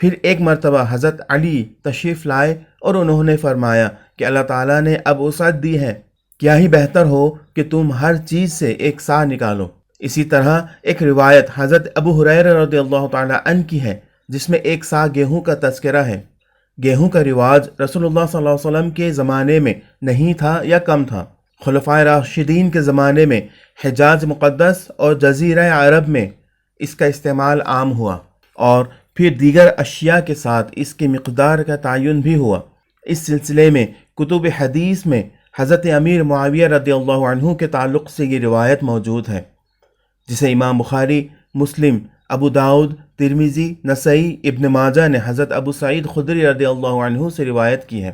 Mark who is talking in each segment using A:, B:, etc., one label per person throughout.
A: پھر ایک مرتبہ حضرت علی تشریف لائے اور انہوں نے فرمایا کہ اللہ تعالیٰ نے اب وسعت دی ہے، کیا ہی بہتر ہو کہ تم ہر چیز سے ایک سا نکالو۔ اسی طرح ایک روایت حضرت ابو ہریرہ رضی اللہ تعالیٰ عنہ کی ہے جس میں ایک سا گیہوں کا تذکرہ ہے۔ گیہوں کا رواج رسول اللہ صلی اللہ علیہ وسلم کے زمانے میں نہیں تھا یا کم تھا۔ خلفائے راشدین کے زمانے میں حجاز مقدس اور جزیرہ عرب میں اس کا استعمال عام ہوا، اور پھر دیگر اشیاء کے ساتھ اس کی مقدار کا تعین بھی ہوا۔ اس سلسلے میں کتب حدیث میں حضرت امیر معاویہ رضی اللہ عنہ کے تعلق سے یہ روایت موجود ہے، جسے امام بخاری، مسلم، ابو داؤد، ترمذی، نسائی، ابن ماجہ نے حضرت ابو سعید خدری رضی اللہ عنہ سے روایت کی ہے۔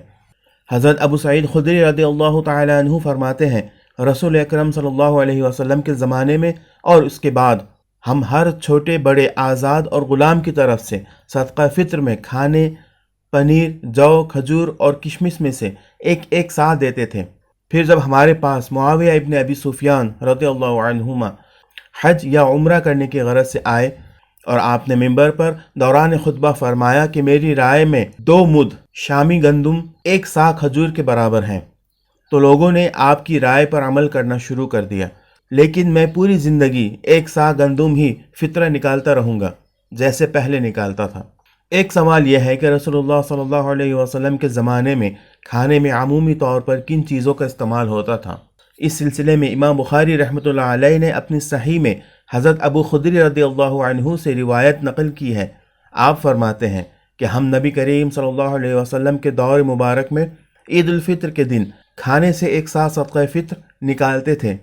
A: حضرت ابو سعید خدری رضی اللہ تعالی عنہ فرماتے ہیں، رسول اکرم صلی اللہ علیہ وسلم کے زمانے میں اور اس کے بعد ہم ہر چھوٹے بڑے آزاد اور غلام کی طرف سے صدقہ فطر میں کھانے، پنیر، جو، کھجور اور کشمش میں سے ایک ایک سا دیتے تھے۔ پھر جب ہمارے پاس معاویہ ابن ابی سفیان رضی اللہ عنہما حج یا عمرہ کرنے کی غرض سے آئے اور آپ نے منبر پر دوران خطبہ فرمایا کہ میری رائے میں 2 مد شامی گندم ایک سا کھجور کے برابر ہیں، تو لوگوں نے آپ کی رائے پر عمل کرنا شروع کر دیا، لیکن میں پوری زندگی ایک سا گندم ہی فطرہ نکالتا رہوں گا جیسے پہلے نکالتا تھا۔ ایک سوال یہ ہے کہ رسول اللہ صلی اللہ علیہ وسلم کے زمانے میں کھانے میں عمومی طور پر کن چیزوں کا استعمال ہوتا تھا؟ اس سلسلے میں امام بخاری رحمۃ اللہ علیہ نے اپنی صحیح میں حضرت ابو خدری رضی اللہ عنہ سے روایت نقل کی ہے۔ آپ فرماتے ہیں کہ ہم نبی کریم صلی اللہ علیہ وسلم کے دور مبارک میں عید الفطر کے دن کھانے سے ایک سا صدقہ فطر نکالتے تھے۔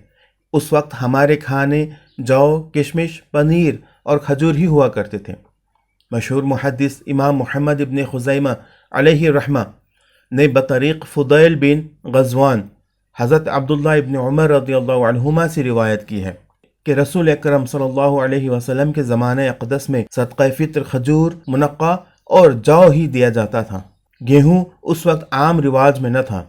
A: اس وقت ہمارے کھانے جو، کشمش، پنیر اور کھجور ہی ہوا کرتے تھے۔ مشہور محدث امام محمد ابن خزیمہ علیہ الرحمہ نے بطریق فضیل بن غزوان حضرت عبداللہ ابن عمر رضی اللہ عنہما سے روایت کی ہے کہ رسول اکرم صلی اللہ علیہ وسلم کے زمانہ اقدس میں صدقہ فطر کھجور، منقع اور جو ہی دیا جاتا تھا۔ گیہوں اس وقت عام رواج میں نہ تھا۔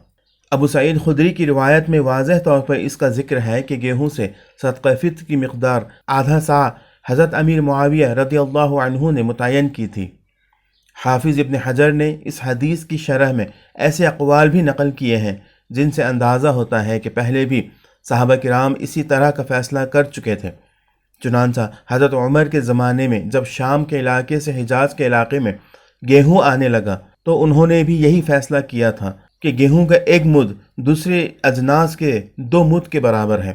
A: ابو سعید خدری کی روایت میں واضح طور پر اس کا ذکر ہے کہ گیہوں سے صدقہ فطر کی مقدار آدھا سا حضرت امیر معاویہ رضی اللہ عنہ نے متعین کی تھی۔ حافظ ابن حجر نے اس حدیث کی شرح میں ایسے اقوال بھی نقل کیے ہیں جن سے اندازہ ہوتا ہے کہ پہلے بھی صحابہ کرام اسی طرح کا فیصلہ کر چکے تھے۔ چنانچہ حضرت عمر کے زمانے میں جب شام کے علاقے سے حجاز کے علاقے میں گیہوں آنے لگا تو انہوں نے بھی یہی فیصلہ کیا تھا کہ گیہوں کا 1 مد دوسرے اجناس کے 2 مد کے برابر ہے،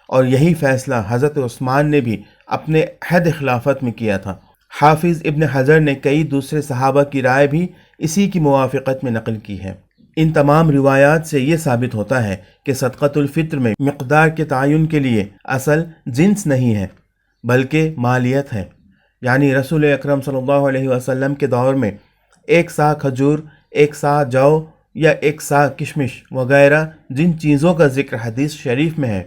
A: اور یہی فیصلہ حضرت عثمان نے بھی اپنے عہد خلافت میں کیا تھا۔ حافظ ابن حجر نے کئی دوسرے صحابہ کی رائے بھی اسی کی موافقت میں نقل کی ہے۔ ان تمام روایات سے یہ ثابت ہوتا ہے کہ صدقۃ الفطر میں مقدار کے تعین کے لیے اصل جنس نہیں ہے بلکہ مالیت ہے، یعنی رسول اکرم صلی اللہ علیہ وسلم کے دور میں 1 سا کھجور، 1 سا جو یا 1 سا کشمش وغیرہ جن چیزوں کا ذکر حدیث شریف میں ہے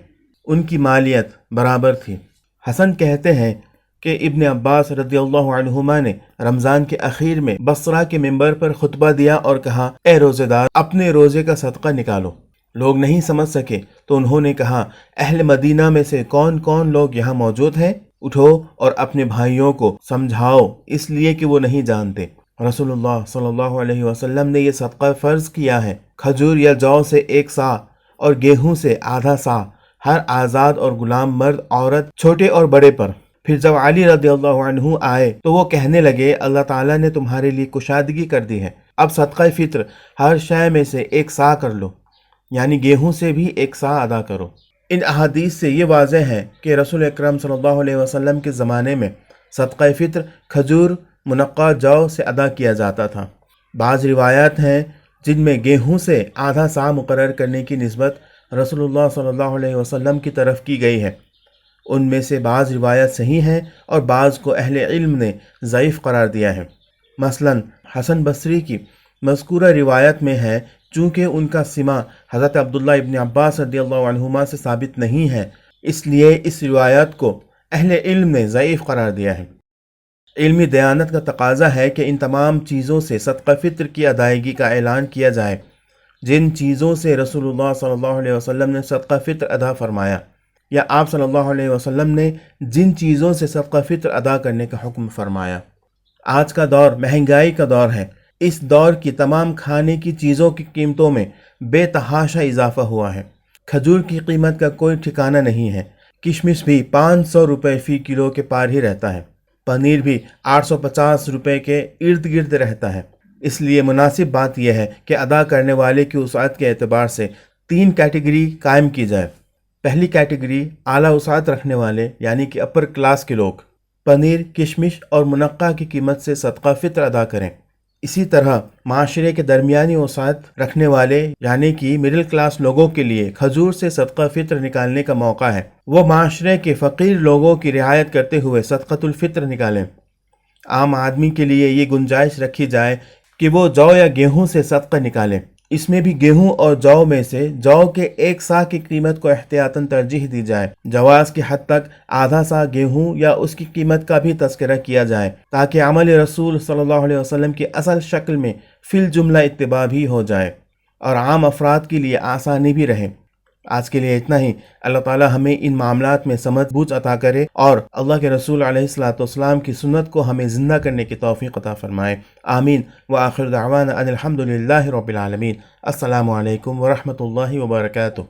A: ان کی مالیت برابر تھی۔ حسن کہتے ہیں کہ ابن عباس رضی اللہ عنہما نے رمضان کے اخیر میں بصرہ کے منبر پر خطبہ دیا اور کہا، اے روزے دار، اپنے روزے کا صدقہ نکالو۔ لوگ نہیں سمجھ سکے تو انہوں نے کہا، اہل مدینہ میں سے کون کون لوگ یہاں موجود ہیں؟ اٹھو اور اپنے بھائیوں کو سمجھاؤ، اس لیے کہ وہ نہیں جانتے۔ رسول اللہ صلی اللہ علیہ وسلم نے یہ صدقہ فرض کیا ہے، کھجور یا جو سے 1 سا اور گیہوں سے آدھا سا، ہر آزاد اور غلام مرد عورت چھوٹے اور بڑے پر۔ پھر جب علی رضی اللہ عنہ آئے تو وہ کہنے لگے، اللہ تعالیٰ نے تمہارے لیے کشادگی کر دی ہے، اب صدقہ فطر ہر شے میں سے 1 سا کر لو، یعنی گیہوں سے بھی 1 سا ادا کرو۔ ان احادیث سے یہ واضح ہے کہ رسول اکرم صلی اللہ علیہ وسلم کے زمانے میں صدقہ فطر کھجور، منقع جو سے ادا کیا جاتا تھا۔ بعض روایات ہیں جن میں گیہوں سے آدھا سا مقرر کرنے کی نسبت رسول اللہ صلی اللہ علیہ وسلم کی طرف کی گئی ہے۔ ان میں سے بعض روایات صحیح ہیں اور بعض کو اہل علم نے ضعیف قرار دیا ہے۔ مثلا حسن بصری کی مذکورہ روایت میں ہے، چونکہ ان کا سماع حضرت عبداللہ ابن عباس رضی اللہ عنہما سے ثابت نہیں ہے، اس لیے اس روایت کو اہل علم نے ضعیف قرار دیا ہے۔ علمی دیانت کا تقاضا ہے کہ ان تمام چیزوں سے صدقہ فطر کی ادائیگی کا اعلان کیا جائے جن چیزوں سے رسول اللہ صلی اللہ علیہ وسلم نے صدقہ فطر ادا فرمایا، یا آپ صلی اللہ علیہ وسلم نے جن چیزوں سے صدقہ فطر ادا کرنے کا حکم فرمایا۔ آج کا دور مہنگائی کا دور ہے۔ اس دور کی تمام کھانے کی چیزوں کی قیمتوں میں بے تحاشا اضافہ ہوا ہے۔ کھجور کی قیمت کا کوئی ٹھکانہ نہیں ہے۔ کشمش بھی 500 روپے فی کلو کے پار ہی رہتا ہے۔ پنیر بھی 850 روپے کے ارد گرد رہتا ہے۔ اس لیے مناسب بات یہ ہے کہ ادا کرنے والے کی وسعت کے اعتبار سے 3 کیٹیگری قائم کی جائے۔ پہلی کیٹیگری اعلیٰ وسعت رکھنے والے یعنی کہ اپر کلاس کے لوگ پنیر، کشمش اور منقع کی قیمت سے صدقہ فطر ادا کریں۔ اسی طرح معاشرے کے درمیانی وسعت رکھنے والے یعنی کہ مڈل کلاس لوگوں کے لیے کھجور سے صدقہ فطر نکالنے کا موقع ہے۔ وہ معاشرے کے فقیر لوگوں کی رعایت کرتے ہوئے صدقۃ الفطر نکالیں۔ عام آدمی کے لیے یہ گنجائش رکھی جائے کہ وہ جو یا گیہوں سے صدقہ نکالیں۔ اس میں بھی گیہوں اور جو میں سے جو کے 1 سا کی قیمت کو احتیاطاً ترجیح دی جائے۔ جواز کی حد تک آدھا سا گیہوں یا اس کی قیمت کا بھی تذکرہ کیا جائے تاکہ عمل رسول صلی اللہ علیہ وسلم کی اصل شکل میں فی الجملہ اتباع بھی ہو جائے اور عام افراد کے لیے آسانی بھی رہے۔ آج کے لیے اتنا ہی۔ اللہ تعالی ہمیں ان معاملات میں سمجھ بوجھ عطا کرے اور اللہ کے رسول علیہ السلام کی سنت کو ہمیں زندہ کرنے کی توفیق عطا فرمائے۔ آمین۔ وآخر دعوانا ان الحمد للہ رب العالمین۔ السلام علیکم ورحمۃ اللہ وبرکاتہ۔